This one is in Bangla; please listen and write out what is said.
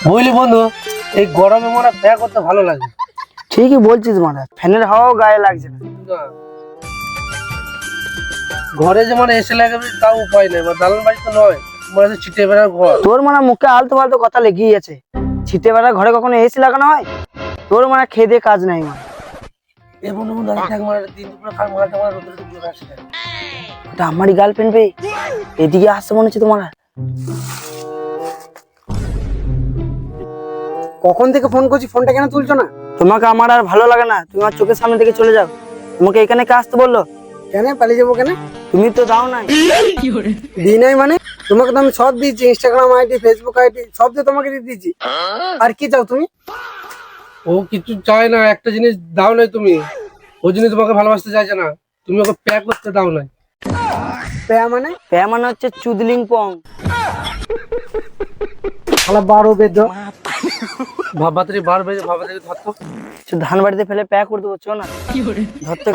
বুঝলি বন্ধু, এই গরমে মনে হয় প্যাক করতে ভালো লাগে। ঠিকই বলছিস মারা, ফ্যানের হাওয়াও গায়ে লাগছে না। ঘরে যে মানে এসে লাগাবে তাও উপায় নেই, দালান বাড়ি তো নয়, মানে ছিটে বেড়ার ঘর। তোর মানে মুখে আলতু ফালতু কথা লেগেই আছে। ছিটে বেড়া ঘরে কখনো এসি লাগানো হয়? তোর মানে খেয়ে দিয়ে কাজ নাই মানে। এ বন্ধু বন্ধু আমি থাক মানে দিন দুপুরে খার মারাতে আমার রোদে রোদে আসে। ওটা আমারই গার্লফ্রেন্ড বে, এদিকে আসতে মনে হচ্ছে তোমার। কখন থেকে ফোন করছি, ফোনটা কেন তুলছো না? তোমাকে আমার আর ভালো লাগে না, তুমি আমার চোখের সামনে থেকে চলে যাও। তোমাকে এখানে কে আসতে বললো? কেন পালিয়ে যাবো কেন? তুমি তো দাও নাই। দিই নাই মানে? তোমাকে তো আমি সব দিয়েছি, ইনস্টাগ্রাম আইডি, ফেসবুক আইডি সব তো তোমাকে দিয়ে দিয়েছি। আর কি চাও তুমি? ও কিছু চায় না, একটা জিনিস দাও নাই তুমি। ওই জন্য তোমাকে ভালোবাসতে চাইছে না, তুমি ওকে প্যাক করতে দাও নাই। পেয়া মানে? প্যা মানে হচ্ছে চুদলিং পং। শালা 12 বেদ। ভাবাতারি বার বেজে ভাবাতারি ধরতো। ধান বাড়িতে ফেলে প্যা করে দেবো, চো না ধরতে।